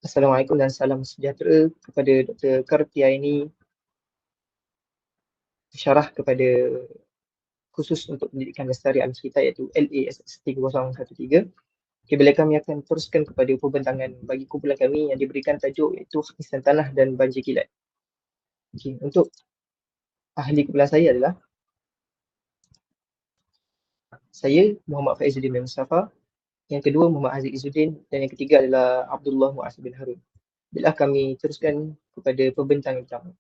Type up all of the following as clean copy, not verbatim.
Assalamualaikum dan salam sejahtera kepada Dr. Kartiaini, syarah kepada khusus untuk pendidikan lestari alam sekitar iaitu LASS 3013. Okay, bila kami akan teruskan kepada pembentangan bagi kumpulan kami yang diberikan tajuk iaitu hakisan tanah dan banjir kilat. Okay, untuk ahli kumpulan saya adalah saya, Muhammad Faizuddin bin Mustafa, yang kedua Muhammad Haziq Izzuddin dan yang ketiga adalah Abdullah Mu'azzam bin Harun. Bila kami teruskan kepada pembentangan pertama.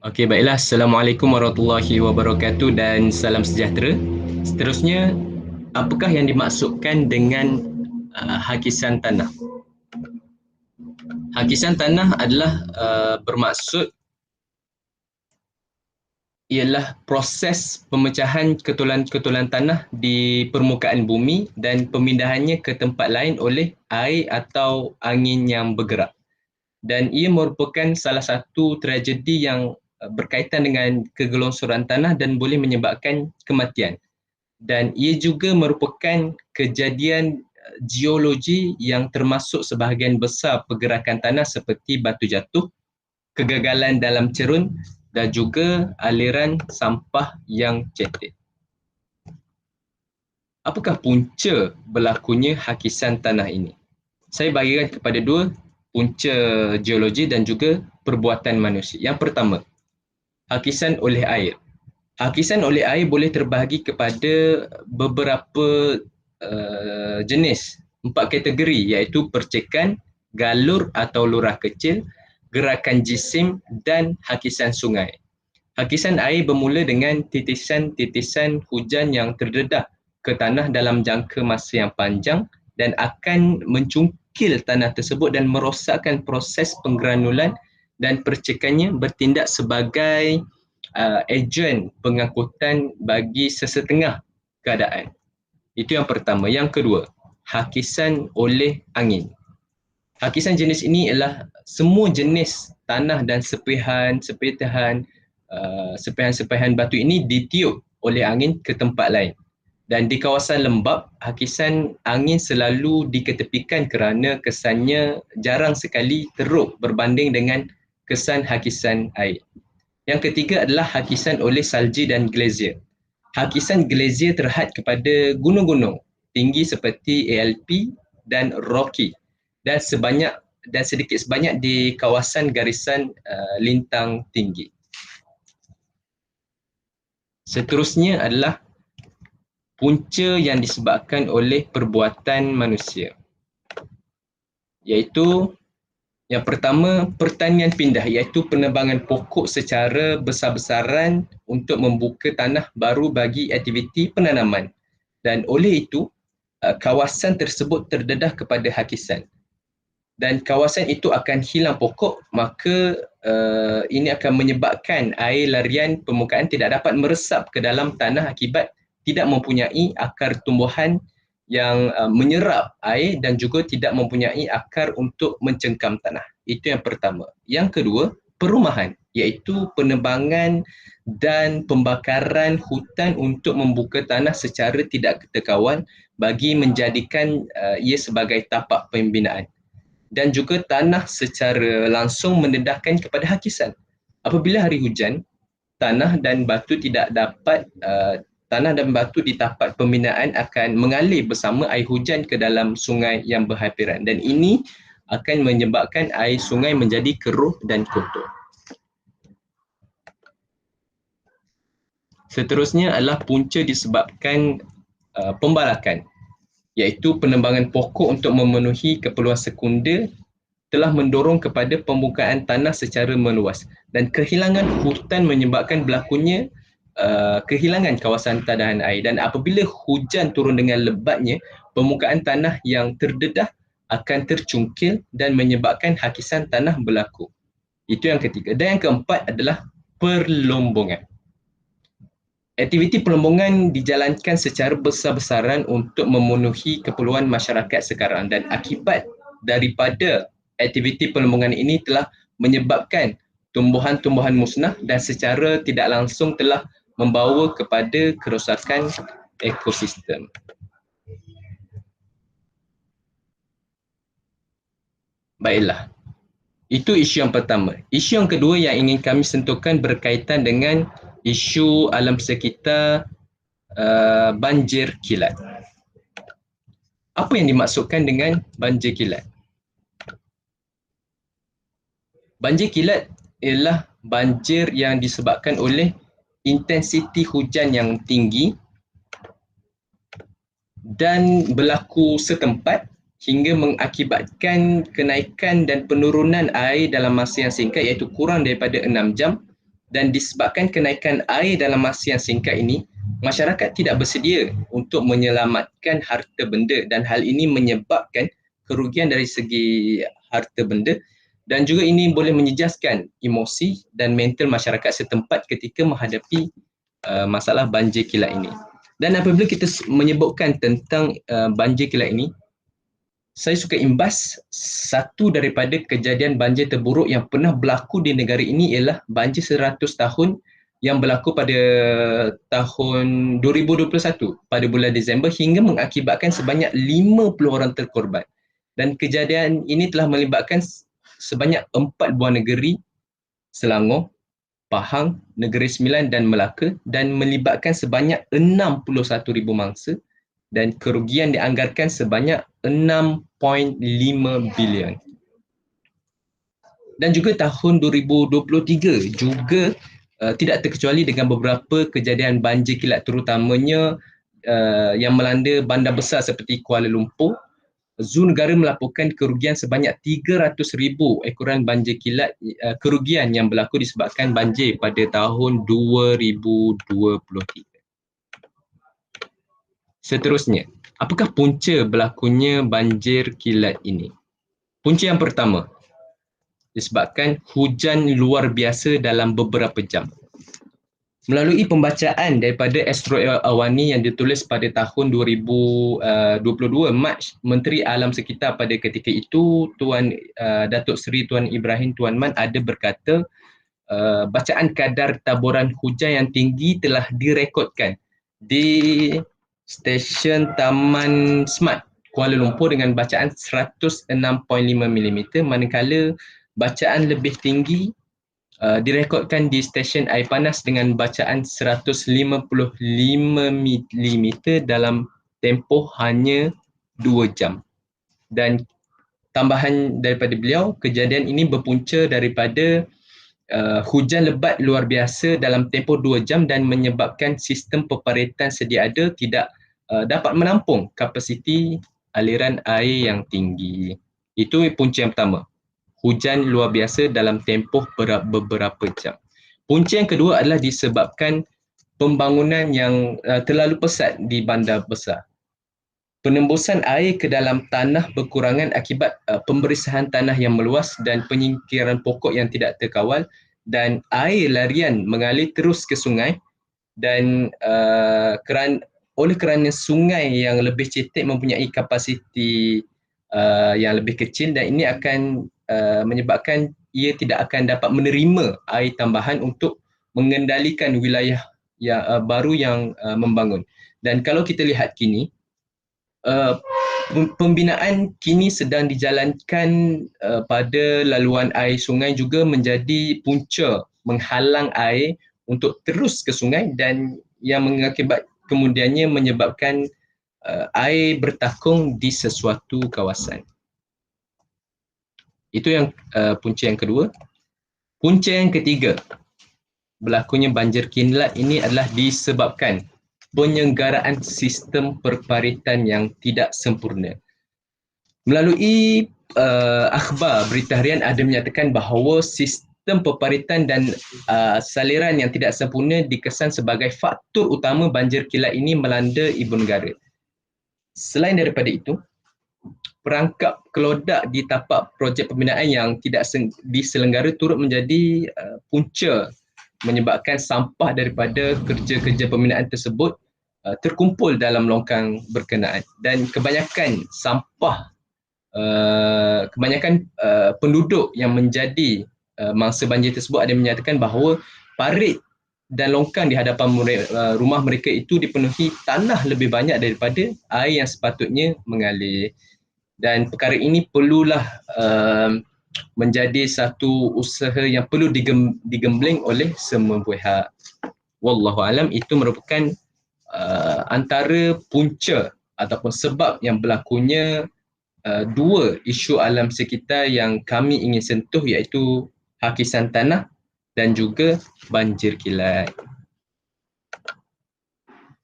Okey, baiklah. Assalamualaikum warahmatullahi wabarakatuh dan salam sejahtera. Seterusnya, apakah yang dimaksudkan dengan hakisan tanah? Hakisan tanah adalah bermaksud ialah proses pemecahan ketulan-ketulan tanah di permukaan bumi dan pemindahannya ke tempat lain oleh air atau angin yang bergerak. Dan ia merupakan salah satu tragedi yang berkaitan dengan kegelonsoran tanah dan boleh menyebabkan kematian. Dan ia juga merupakan kejadian geologi yang termasuk sebahagian besar pergerakan tanah seperti batu jatuh, kegagalan dalam cerun dan juga aliran sampah yang cetek. Apakah punca berlakunya hakisan tanah ini? Saya bagikan kepada dua, punca geologi dan juga perbuatan manusia. Yang pertama, hakisan oleh air. Hakisan oleh air boleh terbahagi kepada beberapa jenis, 4 kategori iaitu percikan, galur atau lurah kecil, gerakan jisim dan hakisan sungai. Hakisan air bermula dengan titisan-titisan hujan yang terdedah ke tanah dalam jangka masa yang panjang dan akan mencungkil tanah tersebut dan merosakkan proses penggranulan dan percikannya bertindak sebagai ejen pengangkutan bagi sesetengah keadaan. Itu yang pertama. Yang kedua, hakisan oleh angin. Hakisan jenis ini ialah semua jenis tanah dan sepihan-sepihan batu ini ditiup oleh angin ke tempat lain. Dan di kawasan lembap, hakisan angin selalu diketepikan kerana kesannya jarang sekali teruk berbanding dengan kesan hakisan air. Yang ketiga adalah hakisan oleh salji dan glazier. Hakisan glazier terhad kepada gunung-gunung tinggi seperti ALP dan Rocky dan sedikit sebanyak di kawasan garisan lintang tinggi. Seterusnya adalah punca yang disebabkan oleh perbuatan manusia, iaitu yang pertama, pertanian pindah, iaitu penebangan pokok secara besar-besaran untuk membuka tanah baru bagi aktiviti penanaman. Dan oleh itu, kawasan tersebut terdedah kepada hakisan. Dan kawasan itu akan hilang pokok, maka ini akan menyebabkan air larian permukaan tidak dapat meresap ke dalam tanah akibat tidak mempunyai akar tumbuhan yang menyerap air dan juga tidak mempunyai akar untuk mencengkam tanah. Itu yang pertama. Yang kedua, perumahan, iaitu penebangan dan pembakaran hutan untuk membuka tanah secara tidak keterkawan bagi menjadikan ia sebagai tapak pembinaan. Dan juga tanah secara langsung mendedahkan kepada hakisan. Apabila hari hujan, tanah dan batu di tapak pembinaan akan mengalir bersama air hujan ke dalam sungai yang berhampiran dan ini akan menyebabkan air sungai menjadi keruh dan kotor. Seterusnya adalah punca disebabkan pembalakan, iaitu penebangan pokok untuk memenuhi keperluan sekunder telah mendorong kepada pembukaan tanah secara meluas dan kehilangan hutan menyebabkan berlakunya kehilangan kawasan tadahan air. Dan apabila hujan turun dengan lebatnya, permukaan tanah yang terdedah akan tercungkil dan menyebabkan hakisan tanah berlaku. Itu yang ketiga. Dan yang keempat adalah perlombongan. Aktiviti perlombongan dijalankan secara besar-besaran untuk memenuhi keperluan masyarakat sekarang dan akibat daripada aktiviti perlombongan ini telah menyebabkan tumbuhan-tumbuhan musnah dan secara tidak langsung telah membawa kepada kerosakan ekosistem. Baiklah. Itu isu yang pertama. Isu yang kedua yang ingin kami sentuhkan berkaitan dengan isu alam sekitar banjir kilat. Apa yang dimaksudkan dengan banjir kilat? Banjir kilat ialah banjir yang disebabkan oleh intensiti hujan yang tinggi dan berlaku setempat hingga mengakibatkan kenaikan dan penurunan air dalam masa yang singkat, iaitu kurang daripada 6 jam, dan disebabkan kenaikan air dalam masa yang singkat ini, masyarakat tidak bersedia untuk menyelamatkan harta benda, dan hal ini menyebabkan kerugian dari segi harta benda, dan juga ini boleh menyejaskan emosi dan mental masyarakat setempat ketika menghadapi masalah banjir kilat ini. Dan apabila kita menyebutkan tentang banjir kilat ini, saya suka imbas satu daripada kejadian banjir terburuk yang pernah berlaku di negara ini ialah banjir 100 tahun yang berlaku pada tahun 2021 pada bulan Disember hingga mengakibatkan sebanyak 50 orang terkorban. Dan kejadian ini telah melibatkan sebanyak 4 buah negeri, Selangor, Pahang, Negeri Sembilan dan Melaka, dan melibatkan sebanyak 61,000 mangsa dan kerugian dianggarkan sebanyak 6.5 bilion. Dan juga tahun 2023 juga tidak terkecuali dengan beberapa kejadian banjir kilat, terutamanya yang melanda bandar besar seperti Kuala Lumpur. Zoo negara melaporkan kerugian sebanyak 300,000 ekoran banjir kilat, kerugian yang berlaku disebabkan banjir pada tahun 2023. Seterusnya, apakah punca berlakunya banjir kilat ini? Punca yang pertama, disebabkan hujan luar biasa dalam beberapa jam. Melalui pembacaan daripada Astro Awani yang ditulis pada tahun 2022 Mac, Menteri Alam Sekitar pada ketika itu Tuan Datuk Seri Tuan Ibrahim Tuan Man ada berkata bacaan kadar taburan hujan yang tinggi telah direkodkan di stesen Taman Smart Kuala Lumpur dengan bacaan 106.5 mm, manakala bacaan lebih tinggi direkodkan di stesen air panas dengan bacaan 155 mm dalam tempoh hanya 2 jam. Dan tambahan daripada beliau, kejadian ini berpunca daripada hujan lebat luar biasa dalam tempoh 2 jam dan menyebabkan sistem peparitan sedia ada tidak dapat menampung kapasiti aliran air yang tinggi. Itu punca yang pertama. Hujan luar biasa dalam tempoh beberapa jam. Punca yang kedua adalah disebabkan pembangunan yang terlalu pesat di bandar besar. Penembusan air ke dalam tanah berkurangan akibat pemberisahan tanah yang meluas dan penyingkiran pokok yang tidak terkawal, dan air larian mengalir terus ke sungai, dan oleh kerana sungai yang lebih cetek mempunyai kapasiti yang lebih kecil, dan ini akan menyebabkan ia tidak akan dapat menerima air tambahan untuk mengendalikan wilayah yang baru yang membangun. Dan kalau kita lihat kini, pembinaan kini sedang dijalankan pada laluan air sungai juga menjadi punca menghalang air untuk terus ke sungai, dan yang mengakibat kemudiannya menyebabkan air bertakung di sesuatu kawasan. Itu yang punca yang kedua. Punca yang ketiga, berlakunya banjir kilat ini adalah disebabkan penyelenggaraan sistem perparitan yang tidak sempurna. Melalui akhbar berita harian ada menyatakan bahawa sistem perparitan dan saliran yang tidak sempurna dikesan sebagai faktor utama banjir kilat ini melanda ibu negara. Selain daripada itu, perangkap kelodak di tapak projek pembinaan yang tidak diselenggara turut menjadi punca menyebabkan sampah daripada kerja-kerja pembinaan tersebut terkumpul dalam longkang berkenaan, dan kebanyakan sampah penduduk yang menjadi mangsa banjir tersebut ada menyatakan bahawa parit dan longkang di hadapan rumah mereka itu dipenuhi tanah lebih banyak daripada air yang sepatutnya mengalir. Dan perkara ini perlulah menjadi satu usaha yang perlu digembling oleh semua pihak. Wallahu alam, itu merupakan antara punca ataupun sebab yang berlakunya dua isu alam sekitar yang kami ingin sentuh, iaitu hakisan tanah dan juga banjir kilat.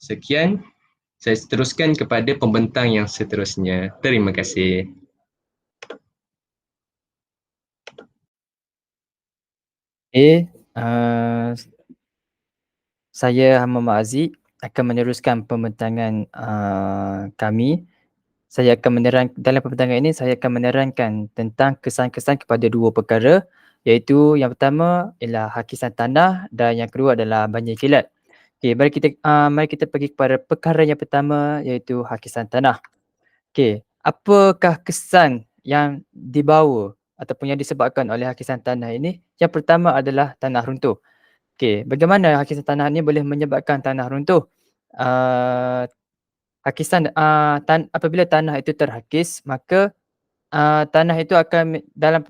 Sekian, saya teruskan kepada pembentang yang seterusnya. Terima kasih. Okay, saya Muhammad Aziz akan meneruskan pembentangan kami. Saya akan dalam pembentangan ini saya akan menerangkan tentang kesan-kesan kepada dua perkara, iaitu yang pertama ialah hakisan tanah dan yang kedua adalah banjir kilat. Okey, mari kita pergi kepada perkara yang pertama, iaitu hakisan tanah. Okey, apakah kesan yang dibawa ataupun yang disebabkan oleh hakisan tanah ini? Yang pertama adalah tanah runtuh. Okey, bagaimana hakisan tanah ini boleh menyebabkan tanah runtuh? Apabila tanah itu terhakis, maka tanah itu akan dalam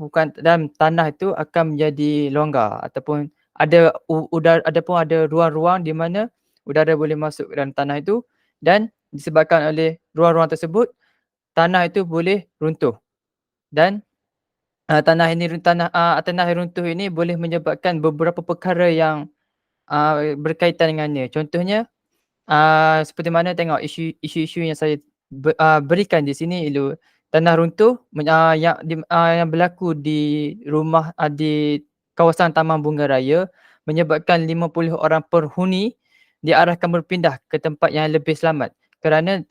tanah itu akan menjadi longgar ataupun ada ruang-ruang di mana udara boleh masuk ke dalam tanah itu, dan disebabkan oleh ruang-ruang tersebut, tanah itu boleh runtuh. Dan tanah yang runtuh ini boleh menyebabkan beberapa perkara yang berkaitan dengannya. Contohnya, seperti mana tengok isu-isu yang saya berikan di sini, ialah tanah runtuh yang berlaku di di kawasan Taman Bunga Raya, menyebabkan 50 orang penghuni diarahkan berpindah ke tempat yang lebih selamat, kerana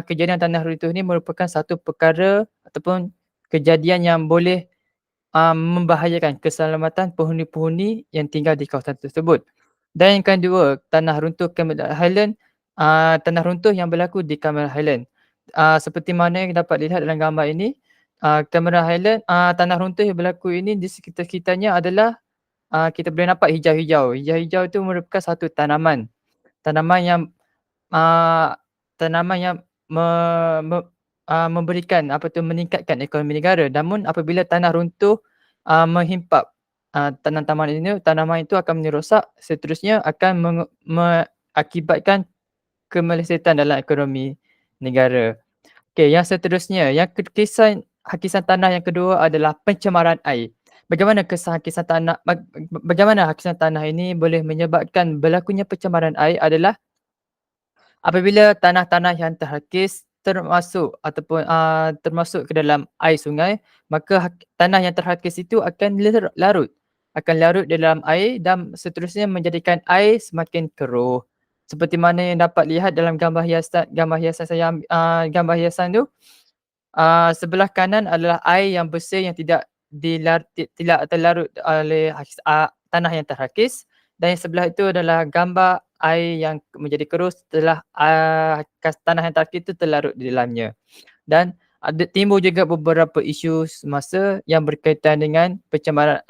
kejadian tanah runtuh ini merupakan satu perkara ataupun kejadian yang boleh membahayakan keselamatan penghuni-penghuni yang tinggal di kawasan tersebut. Dan yang kedua, tanah runtuh Cameron Highland, tanah runtuh yang berlaku di Cameron Highland. Seperti mana yang dapat dilihat dalam gambar ini, Cameron Highland, tanah runtuh yang berlaku ini di sekitar-sekitarnya adalah kita boleh nampak hijau-hijau. Hijau-hijau itu merupakan satu tanaman. Tanaman yang memberikan meningkatkan ekonomi negara. Namun apabila tanah runtuh menghimpap tanaman itu akan merosak, seterusnya akan mengakibatkan kemelesetan dalam ekonomi negara. Okey, yang seterusnya, hakisan tanah yang kedua adalah pencemaran air. Bagaimana hakisan tanah ini boleh menyebabkan berlakunya pencemaran air adalah apabila tanah-tanah yang terhakis termasuk ke dalam air sungai, maka tanah yang terhakis itu akan larut dalam air dan seterusnya menjadikan air semakin keruh. Seperti mana yang dapat lihat dalam gambar hiasan tu, sebelah kanan adalah air yang bersih yang tidak terlarut oleh tanah yang terhakis, dan yang sebelah itu adalah gambar air yang menjadi keruh setelah tanah yang terhakis itu terlarut di dalamnya. Dan timbul juga beberapa isu semasa yang berkaitan dengan pencemaran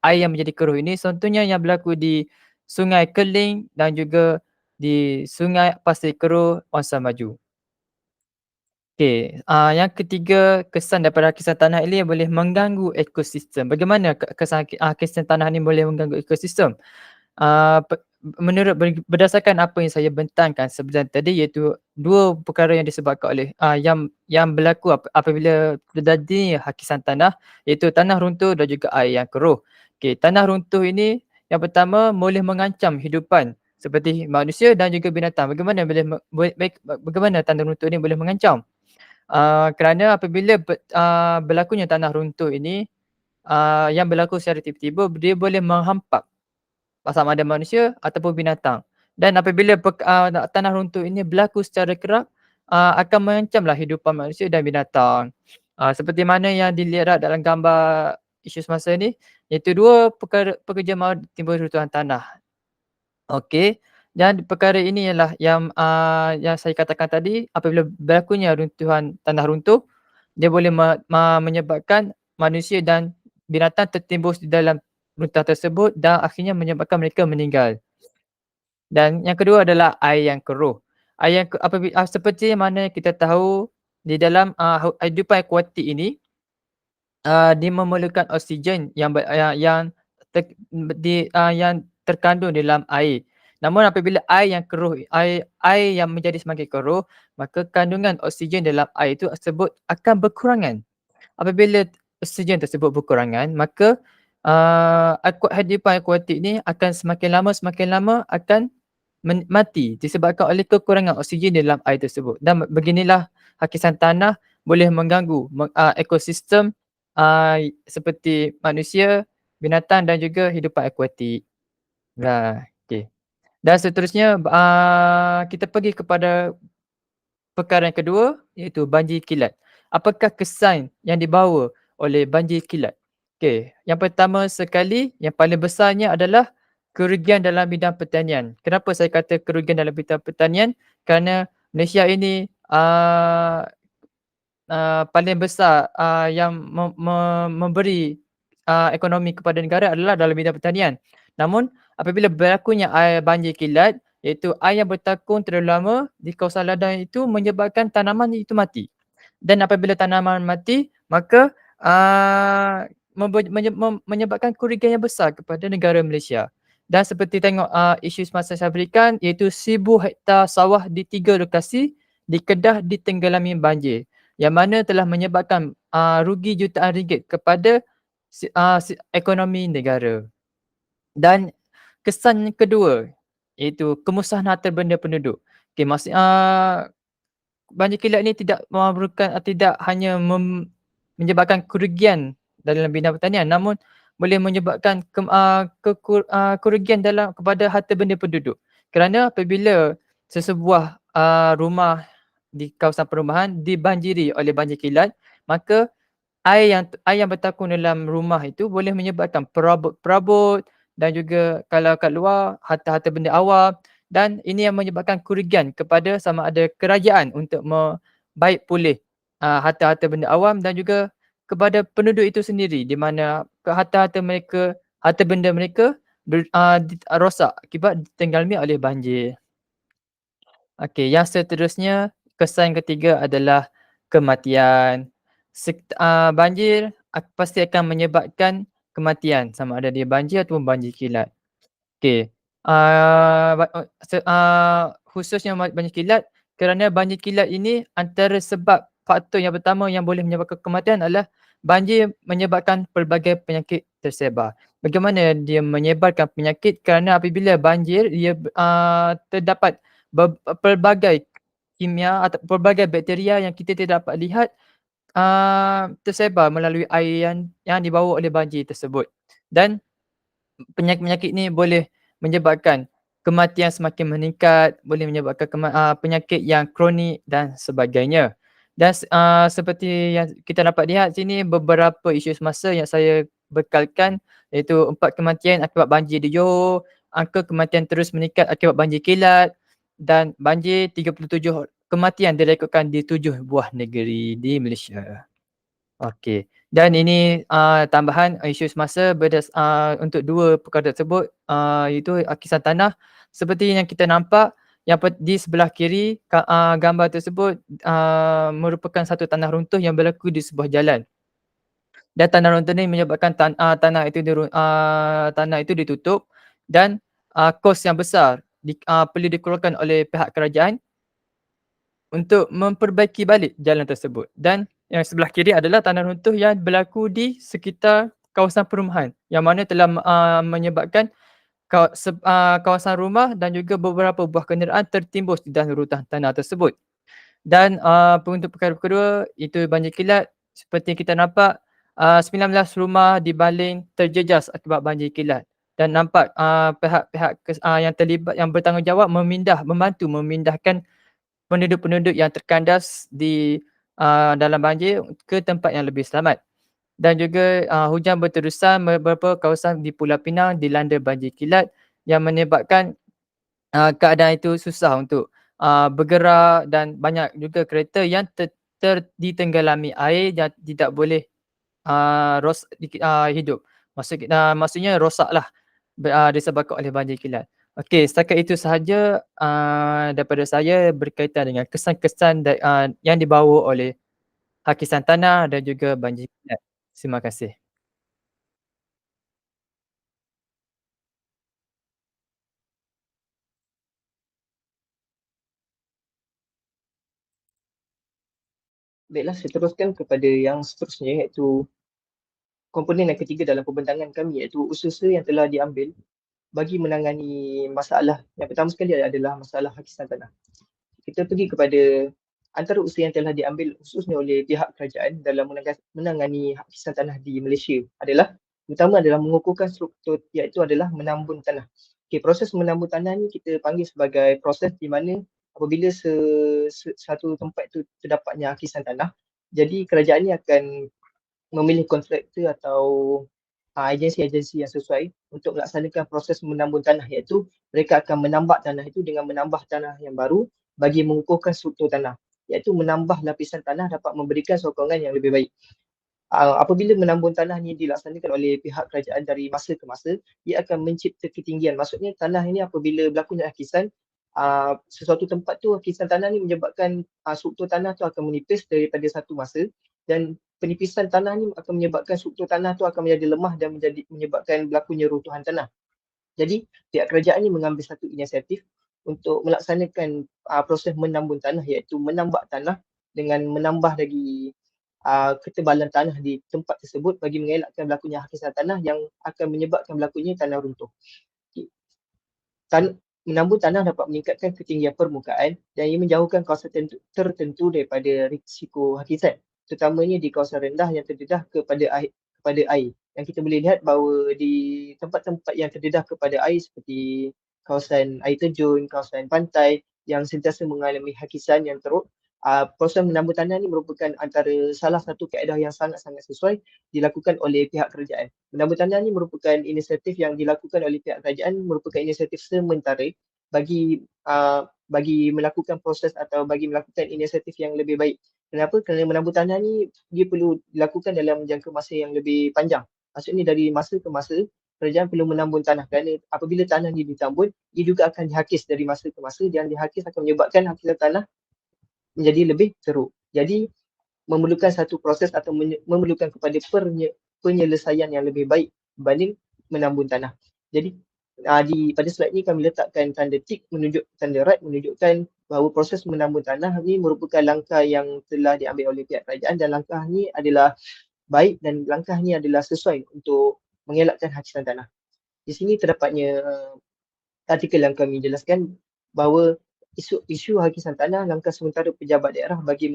air yang menjadi keruh ini. Contohnya yang berlaku di Sungai Keling dan juga di Sungai Pasir Keruh, Onsa Maju. Okey, yang ketiga, kesan daripada hakisan tanah ini boleh mengganggu ekosistem. Bagaimana hakisan tanah ini boleh mengganggu ekosistem? Berdasarkan apa yang saya bentangkan sebentar tadi, iaitu dua perkara yang disebabkan oleh yang berlaku apabila terjadi hakisan tanah, iaitu tanah runtuh dan juga air yang keruh. Okey, tanah runtuh ini yang pertama boleh mengancam hidupan seperti manusia dan juga binatang. Bagaimana tanah runtuh ini boleh mengancam? Kerana apabila berlakunya tanah runtuh ini, yang berlaku secara tiba-tiba, dia boleh menghampap sama ada manusia ataupun binatang. Dan apabila tanah runtuh ini berlaku secara kerap, akan mengancamlah hidupan manusia dan binatang. Seperti mana yang dilihat dalam gambar isu semasa ini, iaitu dua pekerja maut timbul runtuhan tanah. Okey, dan perkara ini ialah yang saya katakan tadi, apabila berlakunya tanah runtuh, dia boleh menyebabkan manusia dan binatang tertimbus di dalam runtuhan tersebut dan akhirnya menyebabkan mereka meninggal. Dan yang kedua adalah air yang keruh. Seperti mana kita tahu, di dalam hidupan akuatik ini dia memerlukan oksigen yang yang terkandung dalam air. Namun apabila air yang keruh, air yang menjadi semakin keruh, maka kandungan oksigen dalam air itu tersebut akan berkurangan. Apabila oksigen tersebut berkurangan, maka hidupan akuatik ni akan semakin lama akan mati disebabkan oleh kekurangan oksigen dalam air tersebut. Dan beginilah hakisan tanah boleh mengganggu ekosistem seperti manusia, binatang dan juga hidupan akuatik. Okey. Dan seterusnya kita pergi kepada perkara yang kedua, iaitu banjir kilat. Apakah kesan yang dibawa oleh banjir kilat? Okey, yang pertama sekali, yang paling besarnya adalah kerugian dalam bidang pertanian. Kenapa saya kata kerugian dalam bidang pertanian? Kerana Malaysia ini paling besar yang memberi ekonomi kepada negara adalah dalam bidang pertanian. Namun apabila berlakunya air banjir kilat, iaitu air yang bertakung terlalu lama di kawasan ladang itu menyebabkan tanaman itu mati. Dan apabila tanaman mati, maka menyebabkan kerugian yang besar kepada negara Malaysia. Dan seperti tengok isu semasa saya berikan, iaitu 1000 hektar sawah di 3 lokasi di Kedah ditenggelami banjir, yang mana telah menyebabkan rugi jutaan ringgit kepada ekonomi negara. Dan kesan kedua, iaitu kemusnahan harta benda penduduk. Okey, banjir kilat ni tidak hanya menyebabkan kerugian dalam bidang pertanian, namun boleh menyebabkan kerugian kepada harta benda penduduk. Kerana apabila sesebuah rumah di kawasan perumahan dibanjiri oleh banjir kilat, maka air yang bertakung dalam rumah itu boleh menyebabkan perabot dan juga kalau kat luar harta-harta benda awam, dan ini yang menyebabkan kerugian kepada sama ada kerajaan untuk membaik pulih harta-harta benda awam dan juga kepada penduduk itu sendiri, di mana harta benda mereka rosak akibat ditenggelami oleh banjir. Okey, yang seterusnya, kesan ketiga adalah kematian. Banjir pasti akan menyebabkan kematian, sama ada dia banjir ataupun banjir kilat. Okey. Khususnya banjir kilat, kerana banjir kilat ini antara sebab faktor yang pertama yang boleh menyebabkan kematian adalah banjir menyebabkan pelbagai penyakit tersebar. Bagaimana dia menyebarkan penyakit? Kerana apabila banjir, dia terdapat pelbagai kimia atau pelbagai bakteria yang kita tidak dapat lihat tersebar melalui air yang dibawa oleh banjir tersebut. Dan penyakit-penyakit ni boleh menyebabkan kematian semakin meningkat, boleh menyebabkan penyakit yang kronik dan sebagainya. Dan seperti yang kita dapat lihat sini, beberapa isu semasa yang saya bekalkan, iaitu 4 kematian akibat banjir di Johor, angka kematian terus meningkat akibat banjir kilat, dan banjir 37 kematian direkodkan di 7 buah negeri di Malaysia. Okey. Dan ini tambahan isu semasa untuk 2 perkara tersebut, iaitu hakisan tanah. Seperti yang kita nampak, di sebelah kiri gambar tersebut merupakan satu tanah runtuh yang berlaku di sebuah jalan. Dan tanah runtuh ni menyebabkan tanah itu ditutup, dan kos yang besar perlu dikeluarkan oleh pihak kerajaan untuk memperbaiki balik jalan tersebut. Dan yang sebelah kiri adalah tanah runtuh yang berlaku di sekitar kawasan perumahan, yang mana telah menyebabkan kawasan rumah dan juga beberapa buah kenderaan tertimbus di dalam runtuhan tanah tersebut. Dan untuk perkara kedua, itu banjir kilat. Seperti kita nampak, 19 rumah di Baling terjejas akibat banjir kilat. Dan nampak pihak-pihak yang terlibat, yang bertanggungjawab membantu memindahkan penduduk-penduduk yang terkandas di dalam banjir ke tempat yang lebih selamat. Dan juga hujan berterusan, beberapa kawasan di Pulau Pinang dilanda banjir kilat yang menyebabkan keadaan itu susah untuk bergerak, dan banyak juga kereta yang ditenggelami air dan tidak boleh hidup. Maksudnya rosaklah disebabkan oleh banjir kilat. Okey, setakat itu sahaja daripada saya berkaitan dengan kesan-kesan yang dibawa oleh hakisan tanah dan juga banjir minat. Terima kasih. Baiklah, saya teruskan kepada yang seterusnya, iaitu komponen yang ketiga dalam pembentangan kami, iaitu usaha yang telah diambil bagi menangani masalah. Yang pertama sekali adalah masalah hakisan tanah. Kita pergi kepada antara usaha yang telah diambil khususnya oleh pihak kerajaan dalam menangani hakisan tanah di Malaysia adalah, pertama adalah mengukuhkan struktur, iaitu adalah menambun tanah. Okay, proses menambun tanah ni kita panggil sebagai proses di mana apabila satu tempat itu terdapatnya hakisan tanah, jadi kerajaan ni akan memilih kontraktor atau agensi-agensi yang sesuai untuk melaksanakan proses menambun tanah, iaitu mereka akan menambak tanah itu dengan menambah tanah yang baru bagi mengukuhkan struktur tanah, iaitu menambah lapisan tanah dapat memberikan sokongan yang lebih baik. Apabila menambun tanah ni dilaksanakan oleh pihak kerajaan dari masa ke masa, ia akan mencipta ketinggian. Maksudnya tanah ini apabila berlakunya hakisan, sesuatu tempat tu hakisan tanah ni menyebabkan struktur tanah tu akan menipis daripada satu masa, dan penipisan tanah ni akan menyebabkan struktur tanah tu akan menjadi lemah dan menyebabkan berlakunya runtuhan tanah. Jadi pihak kerajaan ni mengambil satu inisiatif untuk melaksanakan proses menambun tanah, iaitu menambak tanah dengan menambah lagi ketebalan tanah di tempat tersebut bagi mengelakkan berlakunya hakisan tanah yang akan menyebabkan berlakunya tanah runtuh. Menambun tanah dapat meningkatkan ketinggian permukaan dan ia menjauhkan kawasan tertentu daripada risiko hakisan, terutamanya di kawasan rendah yang terdedah kepada air. Yang kita boleh lihat bahawa di tempat-tempat yang terdedah kepada air seperti kawasan air terjun, kawasan pantai yang sentiasa mengalami hakisan yang teruk, proses menambun tanah ini merupakan antara salah satu kaedah yang sangat-sangat sesuai dilakukan oleh pihak kerajaan. Menambun tanah ini merupakan inisiatif yang dilakukan oleh pihak kerajaan, merupakan inisiatif sementara bagi melakukan proses atau bagi melakukan inisiatif yang lebih baik. Kenapa? Kerana menambun tanah ni dia perlu dilakukan dalam jangka masa yang lebih panjang. Maksudnya dari masa ke masa kerajaan perlu menambun tanah, kerana apabila tanah ni ditambun, ia juga akan dihakis dari masa ke masa, dan dihakis akan menyebabkan hakisan tanah menjadi lebih teruk. Jadi memerlukan satu proses atau memerlukan kepada penyelesaian yang lebih baik berbanding menambun tanah. Jadi pada slide ni kami letakkan tanda tick tanda right menunjukkan bahawa proses menambun tanah ni merupakan langkah yang telah diambil oleh pihak kerajaan, dan langkah ni adalah baik dan langkah ni adalah sesuai untuk mengelakkan hakisan tanah. Di sini terdapatnya artikel yang kami jelaskan bahawa isu hakisan tanah, langkah sementara pejabat daerah bagi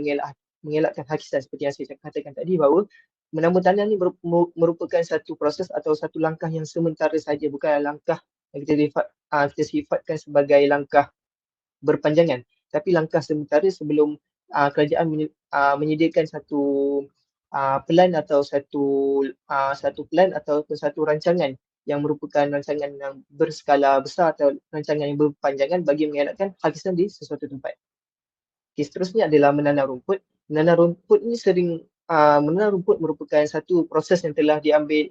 mengelakkan hakisan, seperti yang saya katakan tadi, bahawa menambun tanah ni merupakan satu proses atau satu langkah yang sementara saja, bukan langkah yang kita sifatkan sebagai langkah berpanjangan, tapi langkah sementara sebelum kerajaan menyediakan satu plan atau satu plan atau satu rancangan yang merupakan rancangan yang berskala besar atau rancangan yang berpanjangan bagi mengelakkan hakisan di sesuatu tempat. Okay, seterusnya adalah menanam rumput. Menanam rumput ni menanam rumput merupakan satu proses yang telah diambil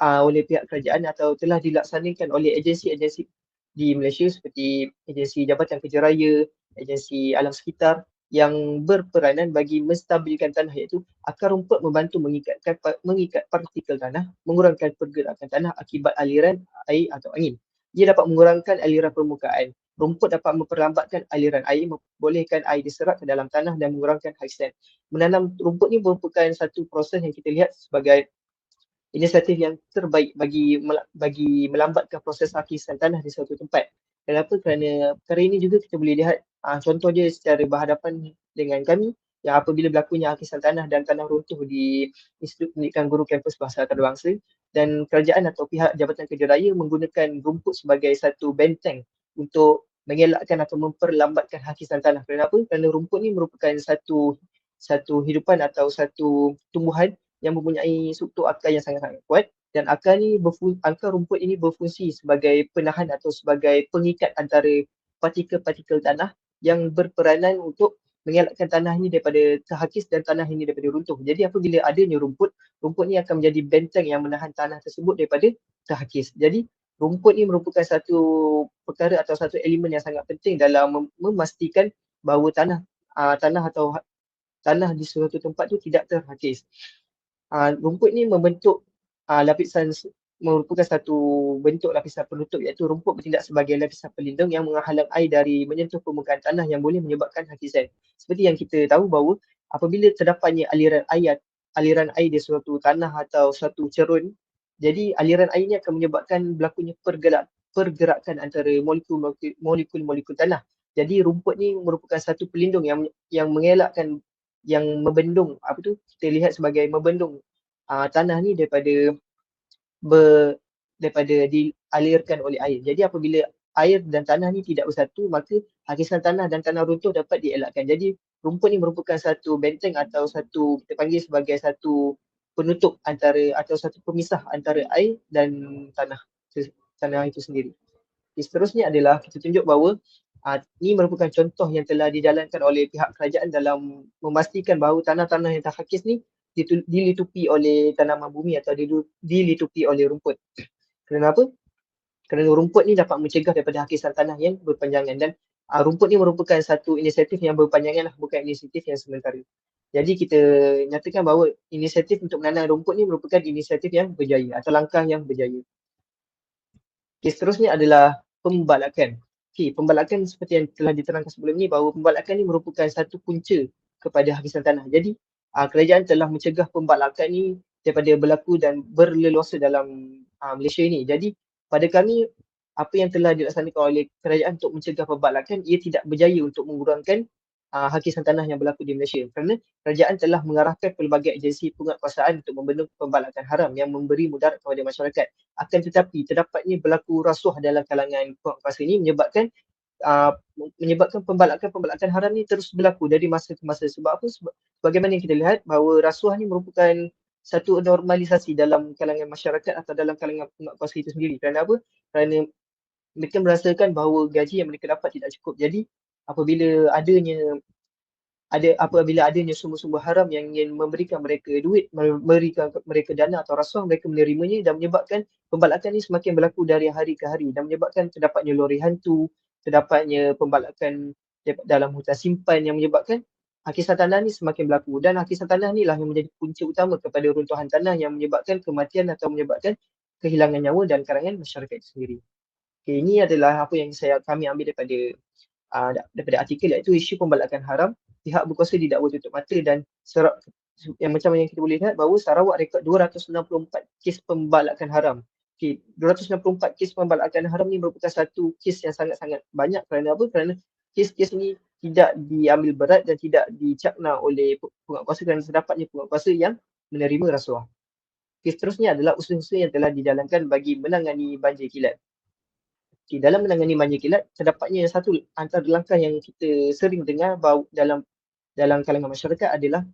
oleh pihak kerajaan atau telah dilaksanakan oleh agensi-agensi di Malaysia seperti agensi Jabatan Kerja Raya, agensi alam sekitar yang berperanan bagi menstabilkan tanah, iaitu akar rumput membantu mengikat partikel tanah, mengurangkan pergerakan tanah akibat aliran air atau angin. Ia dapat mengurangkan aliran permukaan. Rumput dapat memperlambatkan aliran air, membolehkan air diserap ke dalam tanah dan mengurangkan hakisan. Menanam rumput ni merupakan satu proses yang kita lihat sebagai inisiatif yang terbaik bagi melambatkan proses hakisan tanah di suatu tempat. Kenapa? Kerana perkara ini juga kita boleh lihat contoh dia secara berhadapan dengan kami yang apabila berlakunya hakisan tanah dan tanah runtuh di Institut Pendidikan Guru Kampus Bahasa Antarabangsa, dan kerajaan atau pihak Jabatan Kerja Raya menggunakan rumput sebagai satu benteng untuk mengelakkan atau memperlambatkan hakisan tanah. Kenapa? Kerana rumput ni merupakan satu hidupan atau satu tumbuhan yang mempunyai struktur akar yang sangat-sangat kuat, dan akar rumput ini berfungsi sebagai penahan atau sebagai pengikat antara partikel-partikel tanah yang berperanan untuk mengelakkan tanah ini daripada terhakis dan tanah ini daripada runtuh. Jadi apabila adanya rumput ni akan menjadi benteng yang menahan tanah tersebut daripada terhakis. Jadi rumput ini merupakan satu perkara atau satu elemen yang sangat penting dalam memastikan bahawa tanah tanah di suatu tempat tu tidak terhakis. Rumput ni membentuk lapisan merupakan satu bentuk lapisan penutup, iaitu rumput bertindak sebagai lapisan pelindung yang menghalang air dari menyentuh permukaan tanah yang boleh menyebabkan hakisan. Seperti yang kita tahu bahawa apabila terdapatnya aliran air di suatu tanah atau suatu cerun, jadi aliran air ini akan menyebabkan berlakunya pergerakan antara molekul-molekul tanah. Jadi rumput ni merupakan satu pelindung yang mengelakkan, yang membendung, kita lihat sebagai membendung tanah ni daripada dialirkan oleh air. Jadi apabila air dan tanah ni tidak bersatu, maka hakisan tanah dan tanah runtuh dapat dielakkan. Jadi rumput ni merupakan satu benteng atau satu, kita panggil sebagai satu penutup antara atau satu pemisah antara air dan tanah itu sendiri. Seterusnya adalah kita tunjuk bahawa ini merupakan contoh yang telah dijalankan oleh pihak kerajaan dalam memastikan bahawa tanah-tanah yang terhakis ni dilitupi oleh tanaman bumi atau dilitupi oleh rumput. Kerana apa? Kerana rumput ni dapat mencegah daripada hakisan tanah yang berpanjangan, dan rumput ni merupakan satu inisiatif yang berpanjangan, bukan inisiatif yang sementara. Jadi kita nyatakan bahawa inisiatif untuk menanam rumput ni merupakan inisiatif yang berjaya atau langkah yang berjaya. Seterusnya adalah pembalakan. Pembalakan seperti yang telah diterangkan sebelum ni, bahawa pembalakan ni merupakan satu punca kepada hakisan tanah. Jadi kerajaan telah mencegah pembalakan ni daripada berlaku dan berleluasa dalam Malaysia ini. Jadi pada kami, apa yang telah dilaksanakan oleh kerajaan untuk mencegah pembalakan, ia tidak berjaya untuk mengurangkan hakisan tanah yang berlaku di Malaysia, kerana kerajaan telah mengarahkan pelbagai agensi penguatkuasaan untuk membendung pembalakan haram yang memberi mudarat kepada masyarakat. Akan tetapi terdapatnya berlaku rasuah dalam kalangan penguatkuasa ini menyebabkan pembalakan haram ni terus berlaku dari masa ke masa. Sebab apa? Bagaimana yang kita lihat bahawa rasuah ni merupakan satu normalisasi dalam kalangan masyarakat atau dalam kalangan penguatkuasa itu sendiri. Kerana apa? Kerana mereka merasakan bahawa gaji yang mereka dapat tidak cukup. Jadi apabila adanya sumber-sumber haram yang ingin memberikan mereka duit, memberikan mereka dana atau rasuah, mereka menerimanya dan menyebabkan pembalakan ini semakin berlaku dari hari ke hari dan menyebabkan terdapatnya lori hantu, terdapatnya pembalakan dalam hutan simpan yang menyebabkan hakisan tanah ni semakin berlaku, dan hakisan tanah ni lah yang menjadi punca utama kepada runtuhan tanah yang menyebabkan kematian atau menyebabkan kehilangan nyawa dan karangan masyarakat itu sendiri. Ini adalah apa yang kami ambil daripada artikel, iaitu isu pembalakan haram. Pihak berkuasa didakwa tutup mata dan yang macam yang kita boleh lihat bahawa Sarawak rekod 264 kes pembalakan haram. 264 kes pembalakan haram ni merupakan satu kes yang sangat-sangat banyak. Kerana apa? Kerana kes-kes ni tidak diambil berat dan tidak dicakna oleh penguatkuasa kerana terdapatnya penguatkuasa yang menerima rasuah. Seterusnya adalah usaha-usaha yang telah dijalankan bagi menangani banjir kilat. Dalam menangani banjir kilat, terdapatnya satu antara langkah yang kita sering dengar dalam kalangan masyarakat adalah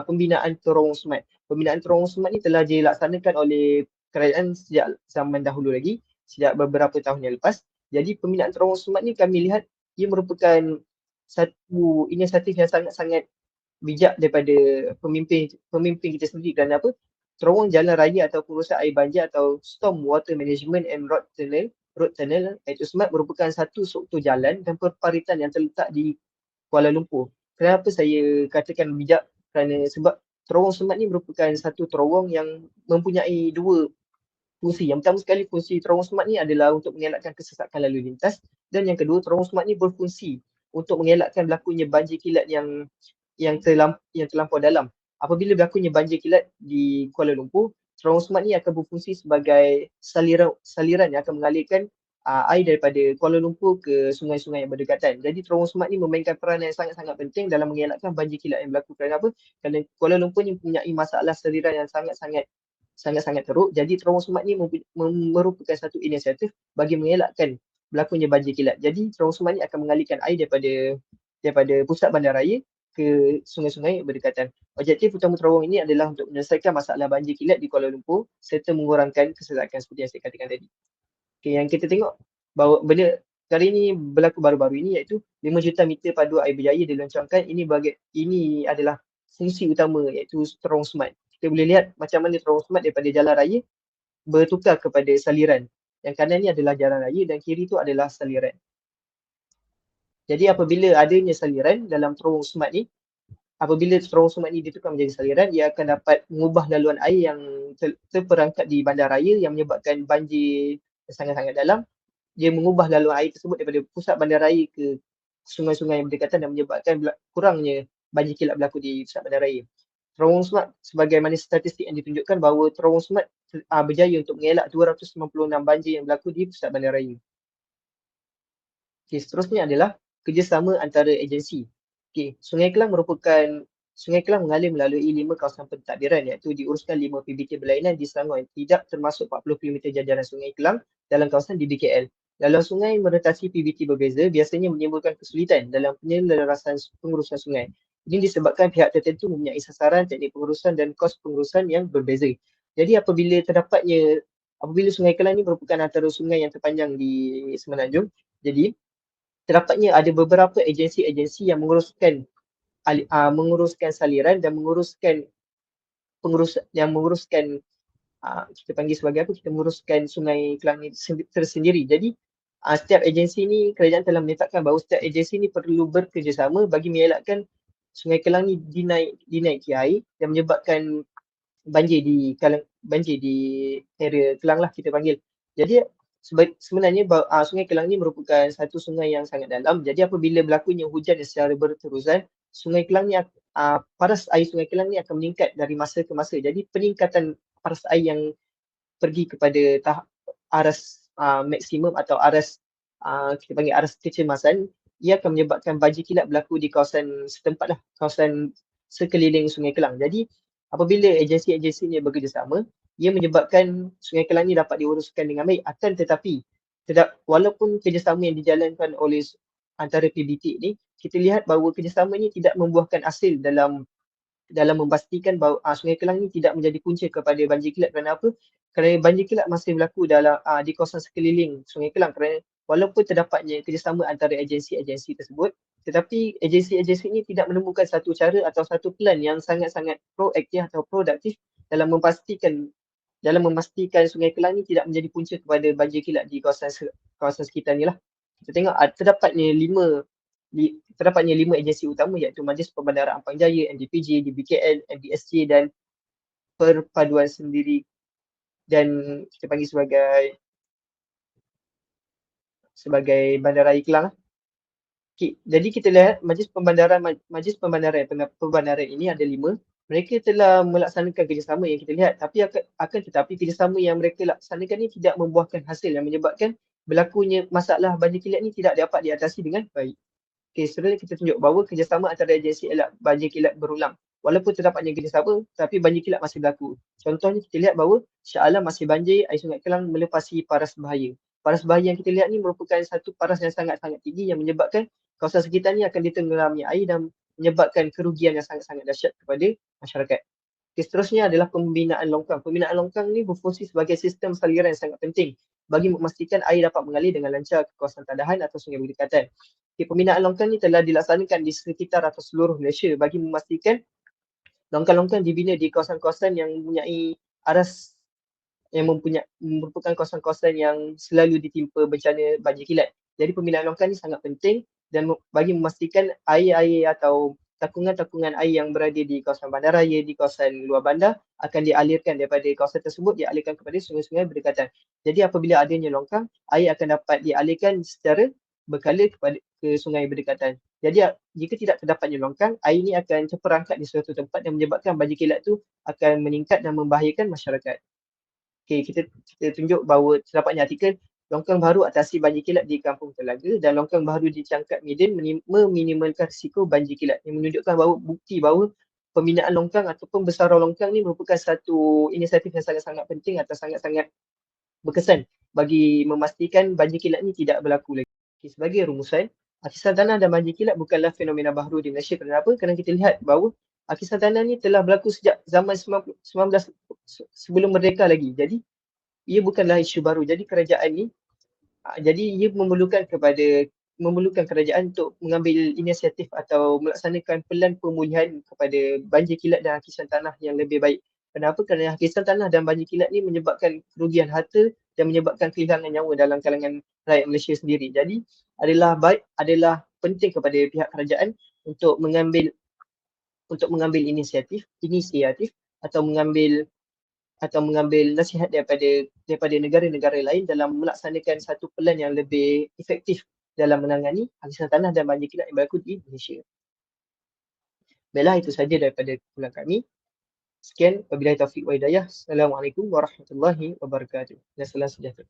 pembinaan terowong semat. Pembinaan terowong semat ni telah dilaksanakan oleh kerajaan sejak zaman dahulu lagi, sejak beberapa tahun yang lepas. Jadi pembinaan terowong semat ni kami lihat ia merupakan satu inisiatif yang sangat-sangat bijak daripada pemimpin kita sendiri. Kerana apa? Terowong jalan raya atau pengurusan air banjir atau Storm Water Management and Road Tunnel iaitu SMART merupakan satu struktur jalan dan perparitan yang terletak di Kuala Lumpur. Kenapa saya katakan bijak? Kerana sebab terowong SMART ni merupakan satu terowong yang mempunyai dua fungsi. Yang pertama sekali, fungsi terowong SMART ni adalah untuk mengelakkan kesesakan lalu lintas, dan yang kedua, terowong SMART ni berfungsi untuk mengelakkan berlakunya banjir kilat yang terlampau dalam. Apabila berlakunya banjir kilat di Kuala Lumpur, terowong SMART ni akan berfungsi sebagai saliran yang akan mengalirkan air daripada Kuala Lumpur ke sungai-sungai yang berdekatan. Jadi terowong SMART ni memainkan peranan yang sangat-sangat penting dalam mengelakkan banjir kilat yang berlaku. Kerana apa? Kerana Kuala Lumpur ni mempunyai masalah saliran yang sangat-sangat teruk. Jadi terowong SMART ni merupakan satu inisiatif bagi mengelakkan berlakunya banjir kilat. Jadi terowong SMART ni akan mengalirkan air daripada pusat bandaraya ke sungai-sungai berdekatan. Objektif utama terowong ini adalah untuk menyelesaikan masalah banjir kilat di Kuala Lumpur serta mengurangkan kesesakan seperti yang saya katakan tadi. Yang kita tengok bahawa benda kali ini berlaku baru-baru ini, iaitu 5 juta meter padu air berjaya diluncurkan. Ini adalah fungsi utama, iaitu terowong SMART. Kita boleh lihat macam mana terowong SMART daripada jalan raya bertukar kepada saliran. Yang kanan ni adalah jalan raya dan kiri tu adalah saliran. Jadi apabila adanya saliran dalam terowong SMART ni, apabila terowong sungai ini ditukar menjadi saliran, ia akan dapat mengubah laluan air yang terperangkap di bandaraya yang menyebabkan banjir yang sangat-sangat dalam. Dia mengubah laluan air tersebut daripada pusat bandaraya ke sungai-sungai yang berdekatan dan menyebabkan kurangnya banjir kilap berlaku di pusat bandaraya. Terowong Smart, sebagaimana statistik yang ditunjukkan bahawa Terowong Smart berjaya untuk mengelak 296 banjir yang berlaku di pusat bandaraya. Seterusnya adalah kerjasama antara agensi. Sungai Kelang mengalir melalui 5 kawasan pentadbiran, iaitu diuruskan 5 PBT berlainan di Selangor yang tidak termasuk 40 km jajaran Sungai Kelang dalam kawasan DBKL. Laluan sungai merotasi PBT berbeza biasanya menimbulkan kesulitan dalam penyelarasan pengurusan sungai. Ini disebabkan pihak tertentu mempunyai sasaran, teknik pengurusan dan kos pengurusan yang berbeza. Jadi apabila Sungai Kelang ini merupakan antara sungai yang terpanjang di Semenanjung, jadi terdapatnya ada beberapa agensi-agensi yang menguruskan saliran dan menguruskan kita panggil sebagai apa, kita menguruskan Sungai Kelang ini tersendiri. Jadi setiap agensi ni, kerajaan telah menetapkan bahawa setiap agensi ni perlu bekerjasama bagi mengelakkan Sungai Kelang ni dinaiki air dan menyebabkan banjir di area Kelang lah kita panggil. Jadi sebenarnya Sungai Kelang ni merupakan satu sungai yang sangat dalam. Jadi apabila berlakunya hujan secara berterusan, Sungai Kelang ni paras air Sungai Kelang ni akan meningkat dari masa ke masa. Jadi peningkatan paras air yang pergi kepada tahap aras maksimum atau aras kita panggil aras kecemasan, ia akan menyebabkan banjir kilap berlaku di kawasan setempat lah, kawasan sekeliling Sungai Kelang. Jadi apabila agensi-agensi ini bekerjasama, ia menyebabkan Sungai Kelang ini dapat diuruskan dengan baik. Akan tetapi walaupun kerjasama yang dijalankan oleh antara PBT ini, kita lihat bahawa kerjasama ini tidak membuahkan hasil dalam memastikan bahawa Sungai Kelang ini tidak menjadi punca kepada banjir kilap. Kerana apa? Kerana banjir kilap masih berlaku di kawasan sekeliling Sungai Kelang, kerana walaupun terdapatnya kerjasama antara agensi-agensi tersebut, tetapi agensi-agensi ini tidak menemukan satu cara atau satu plan yang sangat-sangat proaktif atau produktif dalam memastikan Sungai Kelang ini tidak menjadi punca kepada banjir kilap di kawasan sekitar ni lah. Kita tengok terdapatnya 5 agensi utama, iaitu Majlis Perbandaran Ampang Jaya, NDPJ, DBKL, MBSJ dan Perpaduan Sendiri dan kita panggil sebagai Bandaraya Kelang. Jadi kita lihat Majlis Perbandaran ini ada 5. Mereka telah melaksanakan kerjasama yang kita lihat, tapi akan tetapi kerjasama yang mereka laksanakan ini tidak membuahkan hasil yang menyebabkan berlakunya masalah banjir kilap ini tidak dapat diatasi dengan baik. Sebenarnya kita tunjuk bahawa kerjasama antara agensi elak banjir kilap berulang. Walaupun terdapatnya kerjasama, tapi banjir kilap masih berlaku. Contohnya kita lihat bahawa Shah Alam masih banjir, air Sungai Kelang melepasi paras bahaya. Paras bahaya yang kita lihat ni merupakan satu paras yang sangat-sangat tinggi yang menyebabkan kawasan sekitar ni akan ditenggelami air dan menyebabkan kerugian yang sangat-sangat dahsyat kepada masyarakat. Seterusnya adalah pembinaan longkang. Pembinaan longkang ni berfungsi sebagai sistem saliran yang sangat penting bagi memastikan air dapat mengalir dengan lancar ke kawasan tadahan atau sungai berdekatan. Pembinaan longkang ni telah dilaksanakan di sekitar atau seluruh Malaysia bagi memastikan longkang-longkang dibina di kawasan-kawasan yang mempunyai aras yang merupakan kawasan-kawasan yang selalu ditimpa bencana banjir kilap. Jadi pembinaan longkang ni sangat penting dan bagi memastikan air-air atau takungan-takungan air yang berada di kawasan bandaraya, di kawasan luar bandar akan dialirkan daripada kawasan tersebut, dialirkan kepada sungai-sungai berdekatan. Jadi apabila adanya longkang, air akan dapat dialirkan secara berkala ke sungai berdekatan. Jadi jika tidak terdapatnya longkang, air ini akan terperangkap di suatu tempat dan menyebabkan banjir kilap tu akan meningkat dan membahayakan masyarakat. Kita tunjuk bahawa terdapatnya artikel longkang baru atasi banjir kilap di Kampung Telaga dan longkang baru di Cangkat Medan meminimalkan risiko banjir kilap, yang menunjukkan bahawa bukti bahawa pembinaan longkang ataupun besaran longkang ni merupakan satu inisiatif yang sangat-sangat penting atau sangat-sangat berkesan bagi memastikan banjir kilap ni tidak berlaku lagi. Sebagai rumusan, hakisan tanah dan banjir kilap bukanlah fenomena baru di Malaysia. Kenapa? Kerana kita lihat bahawa hakisan tanah ni telah berlaku sejak zaman 19 sebelum merdeka lagi. Jadi ia bukanlah isu baru. Jadi kerajaan ni ia memerlukan kerajaan untuk mengambil inisiatif atau melaksanakan pelan pemulihan kepada banjir kilap dan hakisan tanah yang lebih baik. Kenapa? Kerana hakisan tanah dan banjir kilap ni menyebabkan kerugian harta dan menyebabkan kehilangan nyawa dalam kalangan rakyat Malaysia sendiri. Jadi adalah penting kepada pihak kerajaan untuk mengambil untuk mengambil inisiatif atau mengambil nasihat daripada negara-negara lain dalam melaksanakan satu plan yang lebih efektif dalam menangani hakisan tanah dan banjir kilat yang berlaku di Malaysia. Baiklah, itu saja daripada kumpulan kami. Sekian, wabillahi taufiq wa hidayah. Assalamualaikum warahmatullahi wabarakatuh. Dan salam sejahtera.